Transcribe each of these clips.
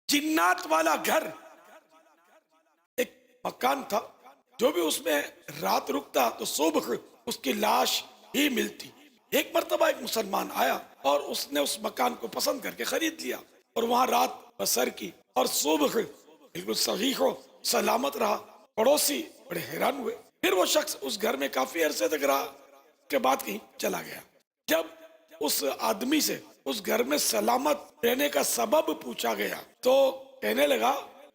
जिन्नात वाला घर एक मकान था, जो भी उसमें रात रुकता तो सुबह उसकी लाश ही मिलती। एक मर्तबा एक मुसलमान आया और उसने उस मकान को पसंद करके खरीद लिया और वहां रात बसर की, और सुबह बिल्कुल सही हो सलामत रहा। पड़ोसी बड़े हैरान हुए। फिर वो शख्स उस घर में काफी अरसे तक रहा, के बाद कहीं चला गया। जब उस आदमी से उस घर में सलामत रहने का सबब पूछा गया तो कहने लगा,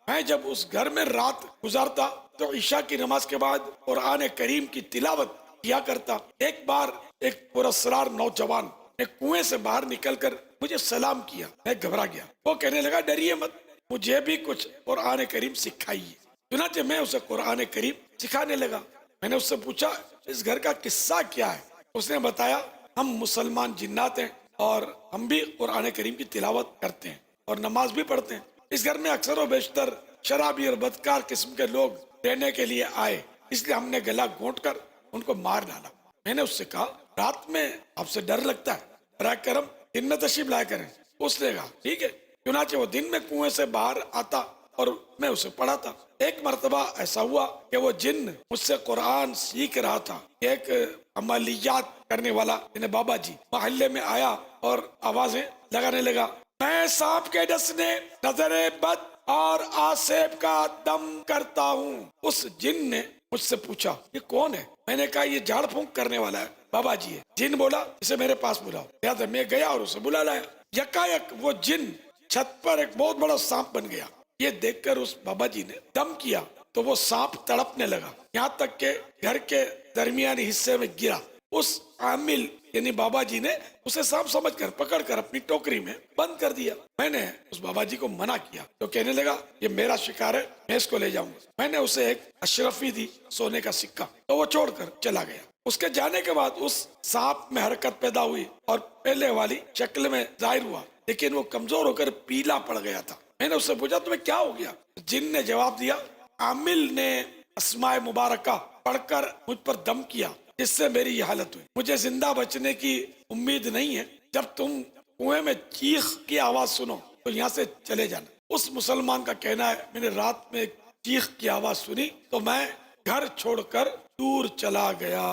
मैं जब उस घर में रात गुजारता तो ईशा की नमाज के बाद कुरान करीम की तिलावत किया करता। एक बार एक पुरस्कार नौजवान ने कुएं से बाहर निकलकर मुझे सलाम किया। मैं घबरा गया। वो कहने लगा, डरिए मत, मुझे भी कुछ कुरान करीम सिखाइए। चुनाचे मैं उसे कुरान करीम सिखाने लगा। मैंने उससे पूछा, इस घर का किस्सा क्या है? उसने बताया, हम मुसलमान जिन्नात हैं और हम भी कुरान करीम की तिलावत करते हैं और नमाज भी पढ़ते हैं। इस घर में अक्सर और बेशतर शराबी और बदकार किस्म के लोग रहने के लिए आए, इसलिए हमने गला घोंट कर उनको मार डाला। मैंने उससे कहा, रात में आपसे डर लगता है, बराए करम दिन में तशरीफ लाया करें। उसने कहा, ठीक है। चुनाचे वो दिन में कुएं से बाहर आता और मैं उसे पढ़ाता। एक मर्तबा ऐसा हुआ कि वो जिन्न मुझसे कुरान सीख रहा था। एक अमलियात करने वाला यानी बाबा जी मोहल्ले में आया और आवाजें लगाने लगा, मैं सांप के डसने, नजरे बद और आसेब का दम करता हूँ। उस जिन ने मुझसे पूछा, ये कौन है? मैंने कहा, ये झाड़ फूंक करने वाला है, बाबा जी है। जिन बोला, इसे मेरे पास बुलाओ। याद है, मैं गया और उसे बुला लाया। यकायक वो जिन छत पर एक बहुत बड़ा सांप बन गया। ये देखकर उस बाबा जी ने दम किया तो वो सांप तड़पने लगा, यहाँ तक के घर के दरमियानी हिस्से में गिरा। उस आमिल यानी बाबा जी ने उसे सांप समझकर पकड़कर अपनी टोकरी में बंद कर दिया। मैंने उस बाबा जी को मना किया तो कहने लगा, ये मेरा शिकार है, मैं इसको ले जाऊंगा। मैंने उसे एक अशरफी दी, सोने का सिक्का, तो वो छोड़कर चला गया। उसके जाने के बाद उस सांप में हरकत पैदा हुई और पहले वाली शक्ल में जाहिर हुआ, लेकिन वो कमजोर होकर पीला पड़ गया था। मैंने उससे पूछा, तुम्हें क्या हो गया? जिन ने जवाब दिया, आमिल ने अस्माए मुबारका पढ़कर मुझ पर दम किया, जिससे मेरी ये हालत हुई। मुझे जिंदा बचने की उम्मीद नहीं है। जब तुम कुएं में चीख की आवाज सुनो तो यहाँ से चले जाना। उस मुसलमान का कहना है, मैंने रात में चीख की आवाज सुनी तो मैं घर छोड़कर दूर चला गया।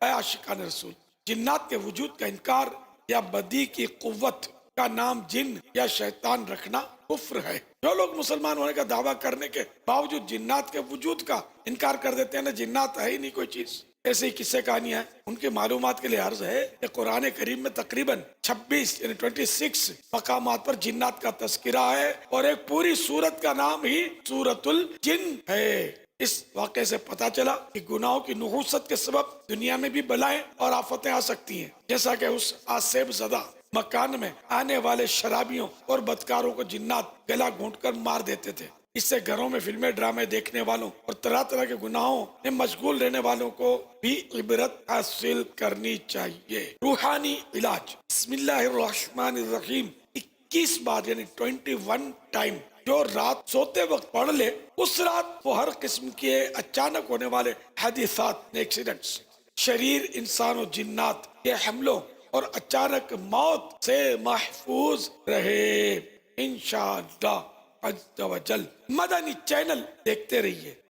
ऐ आशिकान रसूल, जिन्नात के वजूद का इनकार या बदी की कुव्वत का नाम जिन या शैतान रखना कुफ्र है। जो लोग मुसलमान होने का दावा करने के बावजूद जिन्नात के वजूद का इनकार कर देते हैं ना, जिन्नात है ही नहीं कोई चीज, ऐसी किस्से कहानियां हैं। उनकी मालूमात के लिए अर्ज है कि कुरान करीम में तकरीबन 26 यानी 26 मकामात पर जिन्नात का तस्करा है और एक पूरी सूरत का नाम ही सूरतुल जिन है। इस वाक़े से पता चला कि गुनाहों की नुहूसत के सबब दुनिया में भी बलाएं और आफतें आ सकती हैं, जैसा कि उस आसेब ज़दा मकान में आने वाले शराबियों और बदकारों को जिन्नात गला घोंटकर मार देते थे। इससे घरों में फिल्में ड्रामे देखने वालों और तरह तरह के गुनाहों में मशगूल रहने वालों को भी इबरत हासिल करनी चाहिए। रूहानी इलाज। बिस्मिल्लाहिर्रहमानिर्रहीम 21 बार यानी 21 टाइम जो रात सोते वक्त पढ़ ले, उस रात वो हर किस्म के अचानक होने वाले हादिसात, एक्सीडेंट्स, शरीर इंसान और जिन्नात के हमलों और अचानक मौत से महफूज रहे इंशाअल्लाह अज़्ज़ व जल। मदनी चैनल देखते रहिए।